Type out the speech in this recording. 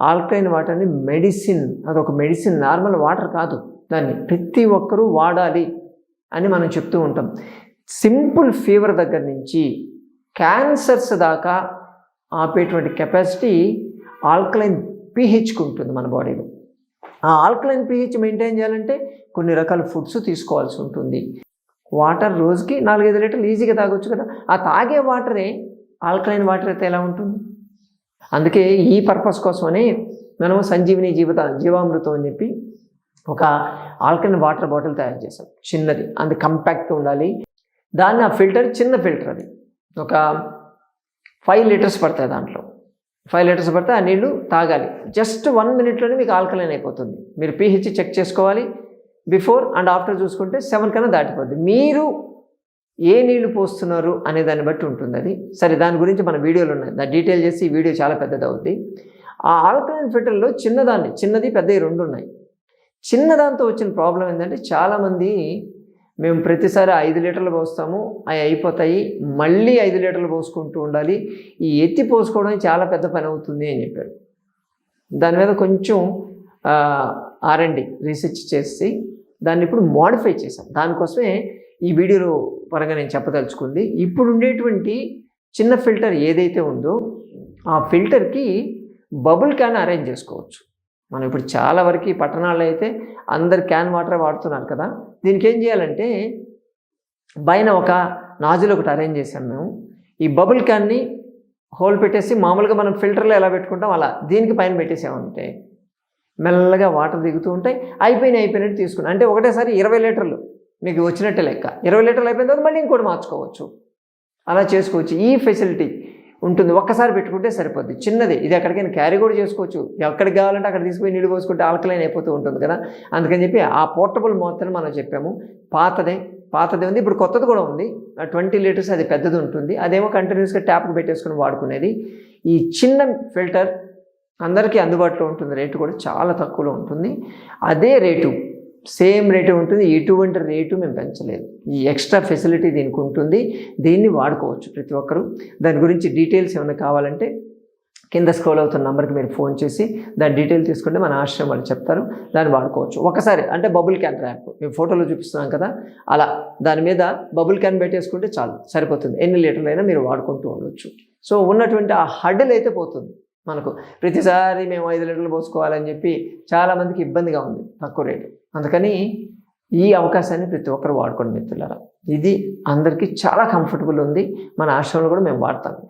Alkaline వాటర్ని medicine, అదొక medicine, normal water కాదు. దాన్ని ప్రతి ఒక్కరూ వాడాలి అని మనం చెప్తూ ఉంటాం. సింపుల్ ఫీవర్ దగ్గర నుంచి క్యాన్సర్స్ దాకా ఆపేటువంటి కెపాసిటీ ఆల్కలైన్ పీహెచ్కి ఉంటుంది మన బాడీలో. ఆ ఆల్కలైన్ పీహెచ్ మెయింటైన్ చేయాలంటే కొన్ని రకాల ఫుడ్స్ తీసుకోవాల్సి ఉంటుంది. వాటర్ రోజుకి 4-5 లీటర్లు ఈజీగా తాగొచ్చు కదా. ఆ తాగే వాటరే ఆల్కలైన్ వాటర్ అయితే ఎలా ఉంటుంది? అందుకే ఈ పర్పస్ కోసమని మనం సంజీవిని జీవామృతం అని చెప్పి ఒక ఆల్కలైన్ వాటర్ బాటిల్ తయారు చేసాం, చిన్నది. అది కంపాక్ట్గా ఉండాలి. దాన్ని ఆ ఫిల్టర్, చిన్న ఫిల్టర్, అది ఒక 5 లీటర్స్ పడతాయి. దాంట్లో 5 లీటర్స్ పడితే ఆ నీళ్లు తాగాలి. జస్ట్ 1 మినిట్లోనే మీకు ఆల్కలైన్ అయిపోతుంది. మీరు పీహెచ్ చెక్ చేసుకోవాలి. బిఫోర్ అండ్ ఆఫ్టర్ చూసుకుంటే 7 కన్నా దాటిపోద్ది. మీరు ఏ నీళ్లు పోస్తున్నారు అనే దాన్ని బట్టి ఉంటుంది అది. సరే, దాని గురించి మన వీడియోలు ఉన్నాయి, దాన్ని డీటెయిల్ చేసి ఈ వీడియో చాలా పెద్దది అవుద్ది. ఆ ఆల్కలైన్ ఫిల్టర్లో చిన్నది పెద్దవి 2 ఉన్నాయి. చిన్నదాంతో వచ్చిన ప్రాబ్లం ఏంటంటే, చాలామంది మేము ప్రతిసారి 5 లీటర్లు పోస్తాము, అవి అయిపోతాయి, మళ్ళీ 5 లీటర్లు పోసుకుంటూ ఉండాలి, ఈ ఎత్తి పోసుకోవడం చాలా పెద్ద పని అవుతుంది అని చెప్పారు. దాని మీద కొంచెం R&D రీసెర్చ్ చేసి దాన్ని ఇప్పుడు మోడిఫై చేశాం. దానికోసమే ఈ వీడియోలో పరంగా నేను చెప్పదలుచుకుంది. ఇప్పుడు ఉండేటువంటి చిన్న ఫిల్టర్ ఏదైతే ఉందో ఆ ఫిల్టర్కి బబుల్ క్యాన్ అరేంజ్ చేసుకోవచ్చు. మనం ఇప్పుడు చాలా వరకు పట్టణాల్లో అయితే అందరు క్యాన్ వాటర్ వాడుతున్నారు కదా. దీనికి ఏం చేయాలంటే, పైన ఒక నాజిల్ ఒకటి అరేంజ్ చేసాం మేము. ఈ బబుల్ క్యాన్ని హోల్ పెట్టేసి మామూలుగా మనం ఫిల్టర్లో ఎలా పెట్టుకుంటాం అలా దీనికి పైన పెట్టేసామంటే మెల్లగా వాటర్ దిగుతూ ఉంటాయి. అయిపోయినట్టు తీసుకున్నాం అంటే ఒకటేసారి 20 లీటర్లు మీకు వచ్చినట్టే లెక్క. 20 లీటర్లు అయిపోయిన తర్వాత మళ్ళీ ఇంకోటి మార్చుకోవచ్చు, అలా చేసుకోవచ్చు. ఈ ఫెసిలిటీ ఉంటుంది. ఒక్కసారి పెట్టుకుంటే సరిపోద్ది, చిన్నది. ఇది ఎక్కడికైనా క్యారీ కూడా చేసుకోవచ్చు. ఎక్కడికి కావాలంటే అక్కడ తీసుకుపోయి నీళ్ళు పోసుకుంటే ఆల్కలైన్ అయిపోతూ ఉంటుంది కదా. అందుకని చెప్పి ఆ పోర్టబుల్ మాత్రం మనం చెప్పాము. పాతదే ఉంది, ఇప్పుడు కొత్తది కూడా ఉంది. 20 లీటర్స్, అది పెద్దది ఉంటుంది. అదేమో కంటిన్యూస్గా ట్యాప్కి పెట్టేసుకుని వాడుకునేది. ఈ చిన్న ఫిల్టర్ అందరికీ అందుబాటులో ఉంటుంది. రేటు కూడా చాలా తక్కువలో ఉంటుంది. అదే రేటు, సేమ్ రేటు ఉంటుంది. ఎటువంటి రేటు మేము పెంచలేదు. ఈ ఎక్స్ట్రా ఫెసిలిటీ దీనికి ఉంటుంది. దీన్ని వాడుకోవచ్చు ప్రతి ఒక్కరూ. దాని గురించి డీటెయిల్స్ ఏమైనా కావాలంటే కింద స్క్రోల్ అవుతున్న నెంబర్కి మీరు ఫోన్ చేసి దాని డీటెయిల్ తీసుకుంటే మన ఆశ్రమం వాళ్ళు చెప్తారు. దాన్ని వాడుకోవచ్చు. ఒకసారి అంటే బబుల్ క్యాన్ ర్యాప్ మేము ఫోటోలో చూపిస్తున్నాం కదా, అలా దాని మీద బబుల్ క్యాన్ పెట్టేసుకుంటే చాలు, సరిపోతుంది. ఎన్ని లీటర్లు అయినా మీరు వాడుకుంటూ ఉండొచ్చు. సో ఉన్నటువంటి ఆ హడ్డల్ అయితే పోతుంది మనకు. ప్రతిసారి మేము 5 లీటర్లు పోసుకోవాలని చెప్పి చాలామందికి ఇబ్బందిగా ఉంది, తక్కువ రేటు. అందుకని ఈ అవకాశాన్ని ప్రతి ఒక్కరు వాడుకోండి మిత్రులారా. ఇది అందరికీ చాలా కంఫర్టబుల్ ఉంది. మన ఆశ్రమంలో కూడా మేము వాడతాము.